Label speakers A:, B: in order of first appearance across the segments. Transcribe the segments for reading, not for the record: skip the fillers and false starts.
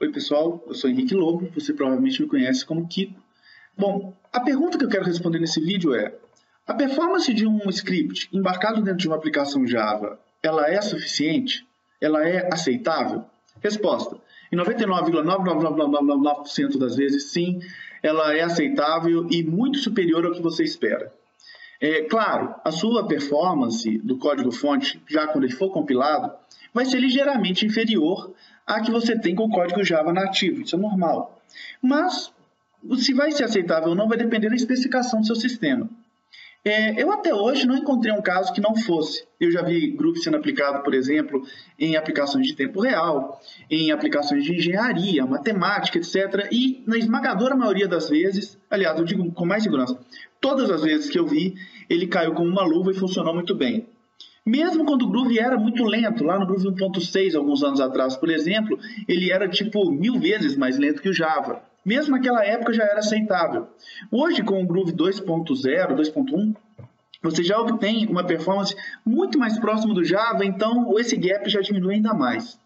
A: Oi, pessoal, eu sou Henrique Lobo, você provavelmente me conhece como Kiko. Bom, a pergunta que eu quero responder nesse vídeo é: a performance de um script embarcado dentro de uma aplicação Java, ela é suficiente? Ela é aceitável? Resposta: em 99,99999% das vezes, sim, ela é aceitável e muito superior ao que você espera. Claro, a sua performance do código-fonte, já quando ele for compilado, vai ser ligeiramente inferior à que você tem com o código Java nativo, isso é normal. Mas, se vai ser aceitável ou não, vai depender da especificação do seu sistema. Eu até hoje não encontrei um caso que não fosse. Eu já vi Groove sendo aplicado, por exemplo, em aplicações de tempo real, em aplicações de engenharia, matemática, etc. E na esmagadora maioria das vezes, aliás, eu digo com mais segurança, todas as vezes que eu vi, ele caiu como uma luva e funcionou muito bem. Mesmo quando o Groove era muito lento, lá no Groove 1.6, alguns anos atrás, por exemplo, ele era tipo 1000 vezes mais lento que o Java. Mesmo naquela época já era aceitável. Hoje, com o Groove 2.0, 2.1, você já obtém uma performance muito mais próxima do Java, então esse gap já diminui ainda mais.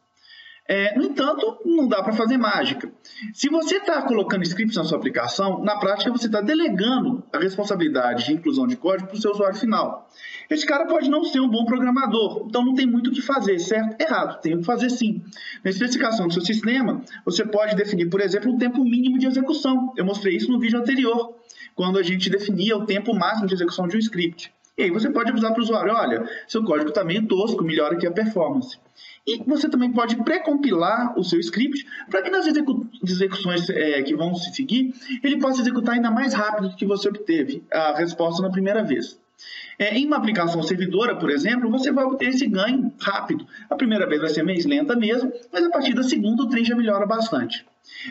A: No entanto, não dá para fazer mágica. Se você está colocando scripts na sua aplicação, na prática você está delegando a responsabilidade de inclusão de código para o seu usuário final. Esse cara pode não ser um bom programador, então não tem muito o que fazer, certo? Errado, tem o que fazer sim. Na especificação do seu sistema, você pode definir, por exemplo, um tempo mínimo de execução. Eu mostrei isso no vídeo anterior, quando a gente definia o tempo máximo de execução de um script. E aí você pode avisar para o usuário: olha, seu código está meio tosco, melhora aqui a performance. E você também pode pré-compilar o seu script para que nas execuções que vão se seguir, ele possa executar ainda mais rápido do que você obteve a resposta na primeira vez. Em uma aplicação servidora, por exemplo, você vai obter esse ganho rápido. A primeira vez vai ser mais lenta mesmo, mas a partir da segunda o trem já melhora bastante.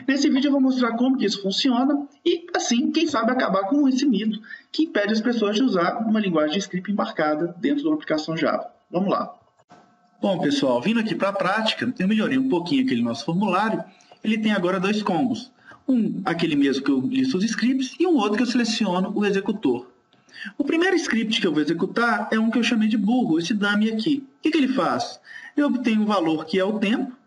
A: Nesse vídeo eu vou mostrar como que isso funciona e, assim, quem sabe acabar com esse mito que impede as pessoas de usar uma linguagem de script embarcada dentro de uma aplicação Java. Vamos lá. Bom, pessoal, vindo aqui para a prática, eu melhorei um pouquinho aquele nosso formulário. Ele tem agora dois combos. Aquele mesmo que eu listo os scripts, e um outro que eu seleciono o executor. O primeiro script que eu vou executar é um que eu chamei de burro, esse dummy aqui. O que ele faz? Eu obtenho um valor que é o tempo,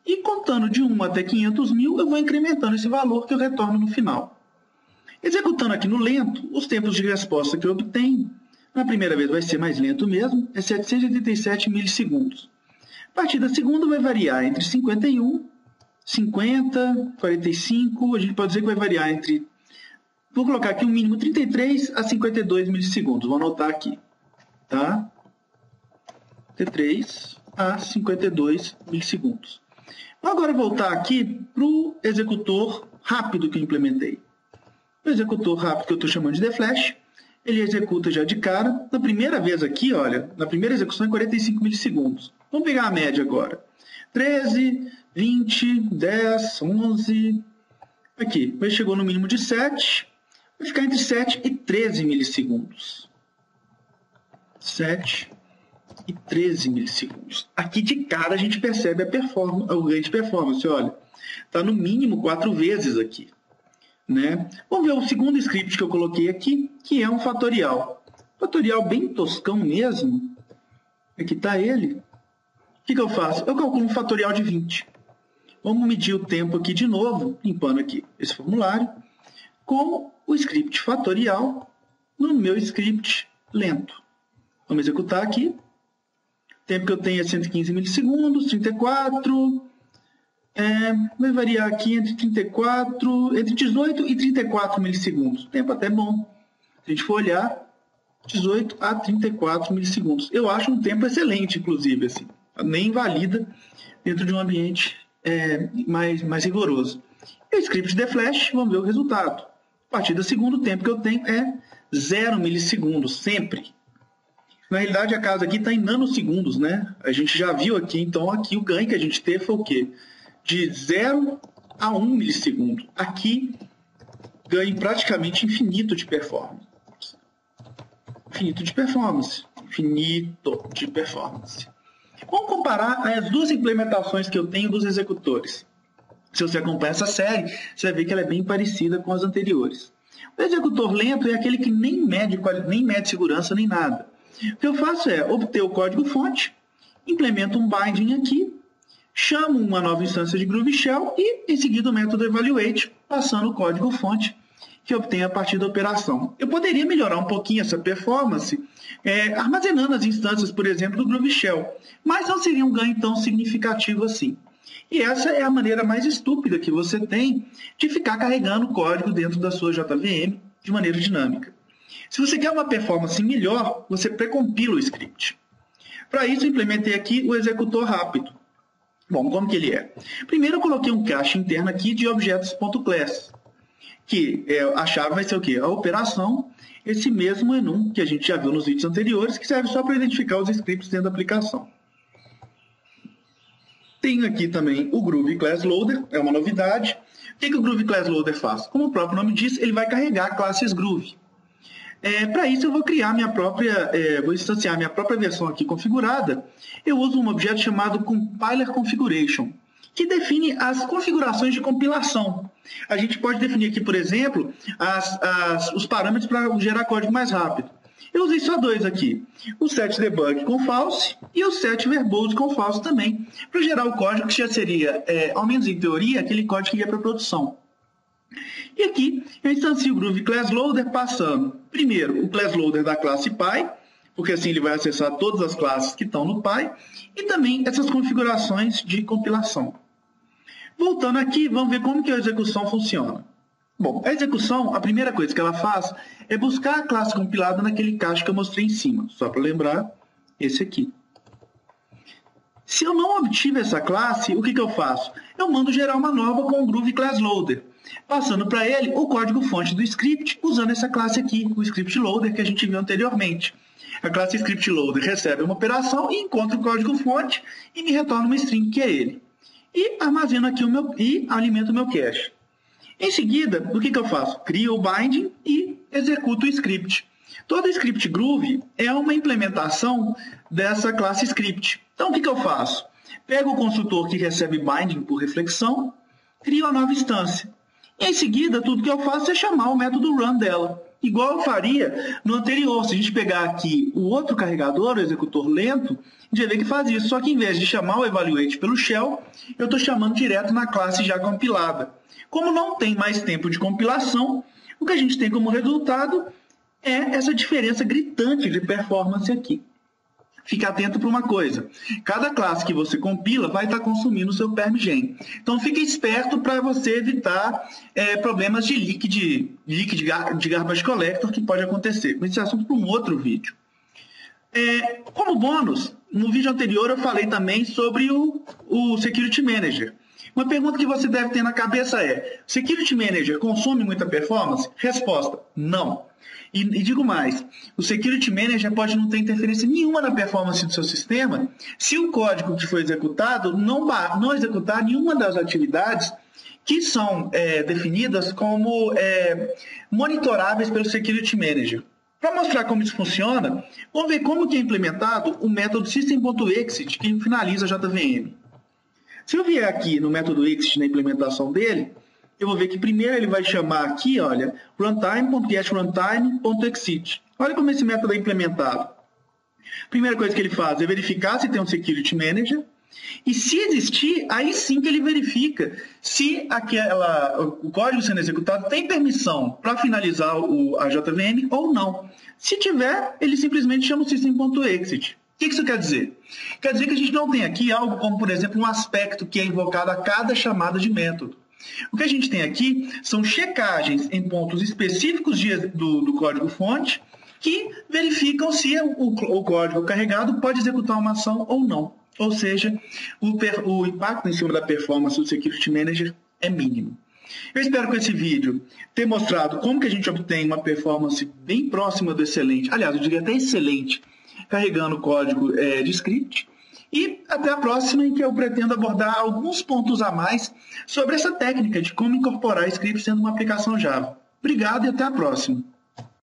A: e contando de 1 até 500.000, eu vou incrementando esse valor que eu retorno no final. Executando aqui no lento, os tempos de resposta que eu obtenho, na primeira vez vai ser mais lento mesmo, é 787 milissegundos. A partir da segunda vai variar entre 51, 50, 45, a gente pode dizer que vai variar entre, vou colocar aqui um mínimo 33 a 52 milissegundos, vou anotar aqui, tá? 33 a 52 milissegundos. Vou agora voltar aqui para o executor rápido que eu implementei. O executor rápido que eu estou chamando de deflash, ele executa já de cara. Na primeira vez aqui, olha, na primeira execução é 45 milissegundos. Vamos pegar a média agora. 13, 20, 10, 11... Aqui, mas chegou no mínimo de 7, vai ficar entre 7 e 13 milissegundos. 7 e 13 milissegundos. Aqui de cara a gente percebe o ganho de performance. Olha, está no mínimo 4 vezes aqui. Né? Vamos ver o segundo script que eu coloquei aqui, que é um fatorial. Fatorial bem toscão mesmo. Aqui está ele. O que eu faço? Eu calculo um fatorial de 20. Vamos medir o tempo aqui de novo, limpando aqui esse formulário, com o script fatorial no meu script lento. Vamos executar aqui. O tempo que eu tenho é 115 milissegundos, 34... vai variar aqui entre 18 e 34 milissegundos. Tempo até bom. Se a gente for olhar, 18 a 34 milissegundos. Eu acho um tempo excelente, inclusive, assim. Nem invalida dentro de um ambiente mais rigoroso. E o script de flash, vamos ver o resultado. A partir do segundo, tempo que eu tenho é 0 milissegundos, sempre. Na realidade, a casa aqui está em nanosegundos, né? A gente já viu aqui, então, aqui o ganho que a gente teve foi o quê? De 0 a 1 milissegundo. Aqui, ganho praticamente infinito de performance. Infinito de performance. Infinito de performance. Vamos comparar as duas implementações que eu tenho dos executores. Se você acompanha essa série, você vai ver que ela é bem parecida com as anteriores. O executor lento é aquele que nem mede segurança nem nada. O que eu faço é obter o código-fonte, implemento um binding aqui, chamo uma nova instância de Groovy Shell e, em seguida, o método evaluate, passando o código-fonte que obtenho a partir da operação. Eu poderia melhorar um pouquinho essa performance armazenando as instâncias, por exemplo, do Groovy Shell, mas não seria um ganho tão significativo assim. E essa é a maneira mais estúpida que você tem de ficar carregando código dentro da sua JVM de maneira dinâmica. Se você quer uma performance melhor, você precompila o script. Para isso, eu implementei aqui o executor rápido. Bom, como que ele é? Primeiro, eu coloquei um cache interno aqui de objetos.class, que a chave vai ser o quê? A operação, esse mesmo enum que a gente já viu nos vídeos anteriores, que serve só para identificar os scripts dentro da aplicação. Tenho aqui também o Groovy Class Loader, é uma novidade. O que o Groovy Class Loader faz? Como o próprio nome diz, ele vai carregar classes Groovy. Para isso, eu vou criar vou instanciar minha própria versão aqui configurada. Eu uso um objeto chamado Compiler Configuration, que define as configurações de compilação. A gente pode definir aqui, por exemplo, os parâmetros para gerar código mais rápido. Eu usei só dois aqui, o setDebug com false e o setVerbose com false também, para gerar o código que já seria, ao menos em teoria, aquele código que ia para produção. E aqui eu instancio o Groovy Class Loader passando, primeiro, o Class Loader da classe Py, porque assim ele vai acessar todas as classes que estão no Py, e também essas configurações de compilação. Voltando aqui, vamos ver como que a execução funciona. Bom, a execução, a primeira coisa que ela faz é buscar a classe compilada naquele cache que eu mostrei em cima. Só para lembrar, esse aqui. Se eu não obtive essa classe, o que eu faço? Eu mando gerar uma nova com o Groovy Class Loader, passando para ele o código-fonte do script, usando essa classe aqui, o Script Loader que a gente viu anteriormente. A classe Script Loader recebe uma operação e encontra o código-fonte e me retorna uma string que é ele. E armazeno aqui e alimento o meu cache. Em seguida, o que eu faço? Crio o binding e executo o script. Todo script Groovy é uma implementação dessa classe script. Então, o que eu faço? Pego o construtor que recebe binding por reflexão, crio a nova instância. E, em seguida, tudo que eu faço é chamar o método run dela. Igual eu faria no anterior. Se a gente pegar aqui o outro carregador, o executor lento, a gente vai ver que faz isso. Só que, em vez de chamar o evaluate pelo shell, eu estou chamando direto na classe já compilada. Como não tem mais tempo de compilação, o que a gente tem como resultado é essa diferença gritante de performance aqui. Fique atento para uma coisa. Cada classe que você compila vai estar consumindo o seu permgen. Então, fique esperto para você evitar problemas de leak de garbage collector que pode acontecer. Mas esse é assunto para um outro vídeo. Como bônus, no vídeo anterior eu falei também sobre o Security Manager. Uma pergunta que você deve ter na cabeça é: Security Manager consome muita performance? Resposta: não. E digo mais, o Security Manager pode não ter interferência nenhuma na performance do seu sistema se o código que foi executado não executar nenhuma das atividades que são definidas como monitoráveis pelo Security Manager. Para mostrar como isso funciona, vamos ver como que é implementado o método system.exit que finaliza a JVM. Se eu vier aqui no método exit na implementação dele, eu vou ver que primeiro ele vai chamar aqui, olha, runtime.getRuntime.exit. Olha como esse método é implementado. Primeira coisa que ele faz é verificar se tem um Security Manager. E se existir, aí sim que ele verifica se o código sendo executado tem permissão para finalizar a JVM ou não. Se tiver, ele simplesmente chama o system.exit. O que isso quer dizer? Quer dizer que a gente não tem aqui algo como, por exemplo, um aspecto que é invocado a cada chamada de método. O que a gente tem aqui são checagens em pontos específicos do código-fonte que verificam se o código carregado pode executar uma ação ou não. Ou seja, o impacto em cima da performance do Security Manager é mínimo. Eu espero com esse vídeo ter mostrado como que a gente obtém uma performance bem próxima do excelente, aliás, eu diria até excelente, carregando o código de script. E até a próxima, em que eu pretendo abordar alguns pontos a mais sobre essa técnica de como incorporar scripts dentro de uma aplicação Java. Obrigado e até a próxima.